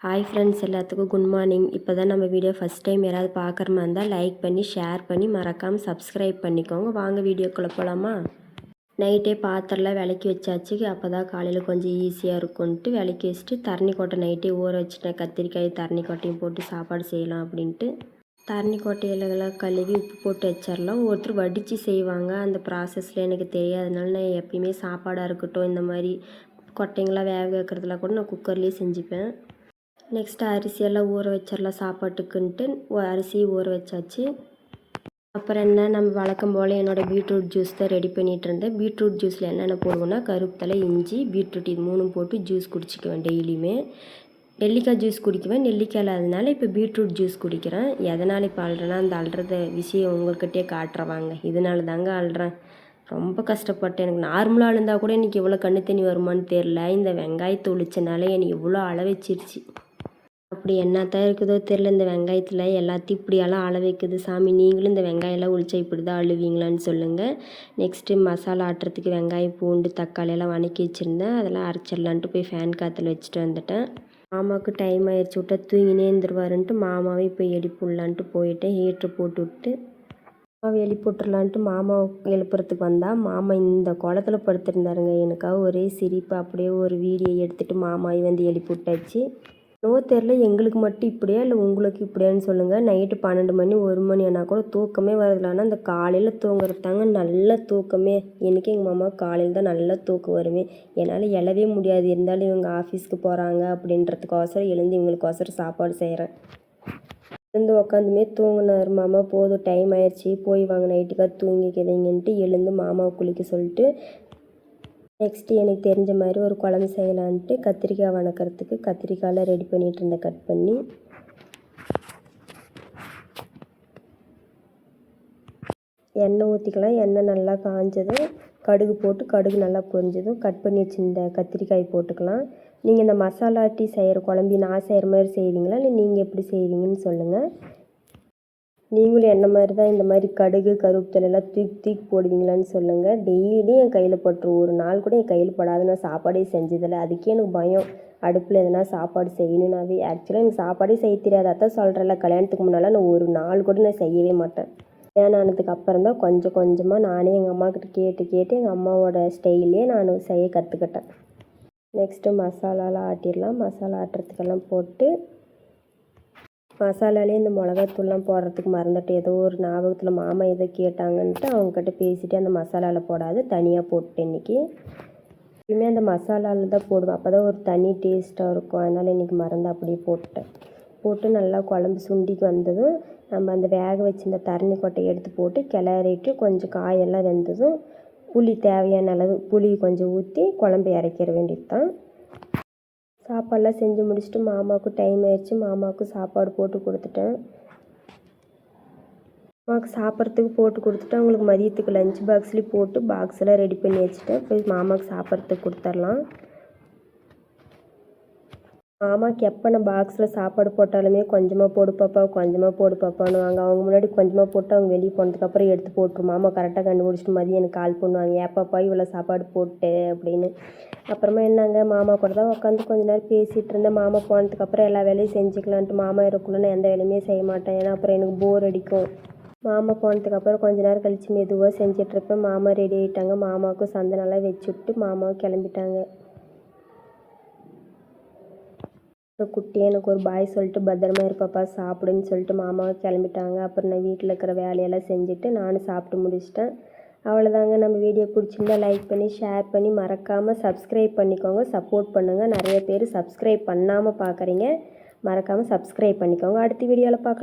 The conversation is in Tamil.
ஹாய் ஃப்ரெண்ட்ஸ், எல்லாத்துக்கும் குட் மார்னிங். இப்போ தான் நம்ம வீடியோ ஃபஸ்ட் டைம் யாராவது பார்க்குற மாதிரி இருந்தால் லைக் பண்ணி ஷேர் பண்ணி மறக்காமல் சப்ஸ்கிரைப் பண்ணிக்கோங்க. வாங்க வீடியோக்குள்ளே போகலாமா? நைட்டே பாத்திரம்லாம் விளக்கி வச்சாச்சு. அப்போ தான் காலையில் கொஞ்சம் ஈஸியாக இருக்கும்ன்ட்டு விளக்கி வச்சுட்டு தரணிக்கொட்டை நைட்டே ஊற வச்சுட்டேன். கத்திரிக்காய் தரணிக்கொட்டையும் போட்டு சாப்பாடு செய்யலாம் அப்படின்ட்டு. தரணிக்கொட்டையிலலாம் கழுவி உப்பு போட்டு வச்சிடலாம். ஒருத்தர் வடித்து செய்வாங்க. அந்த ப்ராசஸில் எனக்கு தெரியாதனால நான் எப்பயுமே சாப்பாடாக இருக்கட்டும், இந்த மாதிரி கொட்டைங்களாம் வேக வைக்கிறதுலாம் கூட நான் குக்கர்லேயே செஞ்சுப்பேன். நெக்ஸ்ட்டு அரிசியெல்லாம் ஊற வச்சிடலாம் சாப்பாட்டுக்குன்ட்டு. அரிசி ஊற வச்சாச்சு. அப்புறம் என்ன, நம்ம வழக்கம் போல் என்னோடய பீட்ரூட் ஜூஸ் தான் ரெடி பண்ணிகிட்டு இருந்தேன். பீட்ரூட் ஜூஸில் என்னென்ன போடுவோன்னா கருப்பு தலை, இஞ்சி, பீட்ரூட் இது 3 போட்டு ஜூஸ் குடிச்சிக்குவேன் டெய்லியுமே. நெல்லிக்காய் ஜூஸ் குடிக்குவேன். நெல்லிக்காய் இல்லாதனால இப்போ பீட்ரூட் ஜூஸ் குடிக்கிறேன். எதனால் இப்போ அழுறேன்னா அந்த அழுறத விஷயம் உங்கள்கிட்டயே காட்டுறவாங்க. இதனால தாங்க அழுறேன். ரொம்ப கஷ்டப்பட்டேன். எனக்கு நார்மலாக அழுந்தால் கூட எனக்கு இவ்வளோ கண்ணு தண்ணி வருமானு தெரில. இந்த வெங்காயத்தை ஒழிச்சனால எனக்கு இவ்வளோ அழ வச்சிருச்சு. அப்படி என்னத்தான் இருக்குதோ தெரில, இந்த வெங்காயத்தில் எல்லாத்தையும் இப்படியெல்லாம் அழ வைக்குது சாமி. நீங்களும் இந்த வெங்காயம்லாம் ஒழிச்சா இப்படி தான் அழுவீங்களான்னு சொல்லுங்கள். நெக்ஸ்ட்டு மசாலா ஆட்டுறதுக்கு வெங்காயம், பூண்டு, தக்காளியெல்லாம் வதக்கி வச்சுருந்தேன். அதெல்லாம் அரைச்சிடலான்ட்டு போய் ஃபேன் காற்றுல வச்சுட்டு வந்துட்டேன். மாமாவுக்கு டைம் ஆயிடுச்சு, விட்டா தூங்கினே இருந்துருவாருன்ட்டு மாமாவே போய் எழுப்பிடலான்ட்டு போயிட்டேன். ஹீட்ரு போட்டு விட்டு மாமாவை எழுப்பி விட்டுறலான்ட்டு மாமாவை எழுப்புறதுக்கு வந்தால் மாமா இந்த குளத்துல படுத்துருந்தாருங்க. எனக்காக ஒரே சிரிப்பு. அப்படியே ஒரு வீடியோ எடுத்துகிட்டு மாமாவை வந்து எழுப்பி விட்டாச்சு. தெரில, எங்களுக்கு மட்டும் இப்படியா இல்லை உங்களுக்கு இப்படியான்னு சொல்லுங்கள். நைட்டு 12 மணி 1 மணி ஆனால் கூட தூக்கமே வரதில்ல. ஆனால் அந்த காலையில் தூங்குறது தாங்க நல்ல தூக்கமே. எனக்கு எங்கள் மாமா காலையில் தான் நல்லா தூக்கம் வருமே. என்னால் எழவே முடியாது. இருந்தாலும் இவங்க ஆஃபீஸ்க்கு போகிறாங்க அப்படின்றதுக்கோசரம் எழுந்து இவங்களுக்கோசரம் சாப்பாடு செய்கிறேன். எழுந்து உக்காந்துமே தூங்கினார் மாமா. போதும் டைம் ஆயிடுச்சு, போய் வாங்க நைட்டுக்காக தூங்கிக்கிறீங்கன்ட்டு எழுந்து மாமாவை குளிக்க சொல்லிட்டு நெக்ஸ்ட்டு எனக்கு தெரிஞ்ச மாதிரி ஒரு குழம்பு செய்யலான்ட்டு கத்திரிக்காய் வதக்கிறதுக்கு கத்திரிக்காயெலாம் ரெடி பண்ணிகிட்டு இருந்தேன். கட் பண்ணி எண்ணெய் ஊற்றிக்கலாம். எண்ணெய் நல்லா காஞ்சதும் கடுகு போட்டு, கடுகு நல்லா பொரிஞ்சதும் கட் பண்ணி வச்சுருந்த கத்திரிக்காய் போட்டுக்கலாம். நீங்கள் இந்த மசாலா டீ செய்கிற குழம்பு நான் செய்கிற மாதிரி செய்வீங்களா, இல்லை நீங்கள் எப்படி செய்வீங்கன்னு சொல்லுங்கள். நீங்களும் என்ன மாதிரி தான் இந்த மாதிரி கடுகு, கருவேப்பிலையெல்லாம் தூக்கி போடுவீங்களான்னு சொல்லுங்கள். டெய்லியும் என் கையில் பட்டுரும். ஒரு நாள் கூட என் கையில் படாது. நான் சாப்பாடே செஞ்சதில்லை. அதுக்கே எனக்கு பயம். அடுப்பில் எதனா சாப்பாடு செய்யணுன்னாவே. ஆக்சுவலாக எனக்கு சாப்பாடே செய்ய தெரியாது. அதான் சொல்கிறேன்ல, கல்யாணத்துக்கு முன்னால் நான் ஒரு நாள் கூட நான் செய்யவே மாட்டேன். கல்யாணம் ஆனதுக்கு அப்புறம் தான் கொஞ்சம் கொஞ்சமாக நானே எங்கள் அம்மாக்கிட்ட கேட்டு எங்கள் அம்மாவோட ஸ்டைல்லே நான் செய்ய கற்றுக்கிட்டேன். நெக்ஸ்ட்டு மசாலாலாம் ஆட்டிடலாம். மசாலா ஆட்டுறதுக்கெல்லாம் போட்டு மசாலாலே இந்த மிளகாத்தூள்லாம் போடுறதுக்கு மறந்துட்டு ஏதோ ஒரு ஞாபகத்தில் மாமா எதோ கேட்டாங்கன்ட்டு அவங்கக்கிட்ட பேசிவிட்டு அந்த மசாலாவில் போடாது தனியாக போட்டுட்டேன். இன்றைக்கி எப்பயுமே அந்த மசாலாவில் தான் போடுவேன். அப்போ தான் ஒரு தனி டேஸ்ட்டாக இருக்கும். அதனால் இன்றைக்கி மறந்து அப்படியே போட்டுட்டேன். போட்டு நல்லா குழம்பு சுண்டிக்கு வந்ததும் நம்ம அந்த வேக வச்சுருந்த தரணிக்கொட்டையை எடுத்து போட்டு கிளறிட்டு கொஞ்சம் காயெல்லாம் வெந்ததும் புளி தேவையான அளவு புளி கொஞ்சம் ஊற்றி குழம்பு இறக்கிற வேண்டியது தான். சாப்பாடெலாம் செஞ்சு முடிச்சுட்டு மாமாவுக்கு டைம் ஆயிடுச்சு. மாமாவுக்கு சாப்பாடு போட்டு கொடுத்துட்டேன். மாமாவுக்கு சாப்பிட்றதுக்கு போட்டு கொடுத்துட்டு அவங்களுக்கு மதியத்துக்கு லஞ்ச் பாக்ஸ்லேயும் போட்டு பாக்ஸெல்லாம் ரெடி பண்ணி வச்சுட்டேன். போய் மாமாவுக்கு சாப்பிட்றதுக்கு கொடுத்துர்லாம். மாமாவுக்கு எப்போ நான் பாக்ஸில் சாப்பாடு போட்டாலுமே கொஞ்சமாக போடு பாப்பா, கொஞ்சமாக போடு பாப்பான்னுவாங்க. அவங்க முன்னாடி கொஞ்சமாக போட்டு அவங்க வெளியே போனதுக்கப்புறம் எடுத்து போட்டுரும். மாமா கரெக்டாக கண்டுபிடிச்சிட்டு மதியம் எனக்கு கால் பண்ணுவாங்க, ஏப்பாப்பா இவ்வளோ சாப்பாடு போட்டு அப்படின்னு. அப்புறமா என்னங்க மாமா கூட தான் உட்காந்து கொஞ்ச நேரம் பேசிகிட்டு இருந்தேன். மாமா போனதுக்கப்புறம் எல்லா வேலையும் செஞ்சுக்கலான்ட்டு. மாமா இருக்குள்ள நான் எந்த வேலையுமே செய்ய மாட்டேன். ஏன்னா அப்புறம் எனக்கு போர் அடிக்கும். மாமா போனதுக்கப்புறம் கொஞ்ச நேரம் கழித்து மெதுவாக செஞ்சிட்ருப்பேன். மாமா ரெடி ஆகிட்டாங்க. மாமாவுக்கும் சந்தனம்லாம் வச்சு விட்டு மாமாவும் கிளம்பிட்டாங்க. குட்டியாக எனக்கு ஒரு பாய் சொல்லிட்டு பத்திரமா இருப்பாப்பா சாப்பிடுன்னு சொல்லிட்டு மாமாவை கிளம்பிட்டாங்க. அப்புறம் நான் வீட்டில் இருக்கிற வேலையெல்லாம் செஞ்சுட்டு நானும் சாப்பிட்டு முடிச்சிட்டேன். அவ்வளோதாங்க. நம்ம வீடியோ பிடிச்சிருந்தா லைக் பண்ணி ஷேர் பண்ணி மறக்காமல் சப்ஸ்கிரைப் பண்ணிக்கோங்க. சப்போர்ட் பண்ணுங்கள். நிறைய பேர் சப்ஸ்கிரைப் பண்ணாமல் பார்க்குறீங்க. மறக்காமல் சப்ஸ்கிரைப் பண்ணிக்கோங்க. அடுத்த வீடியோவில் பார்க்கலாம்.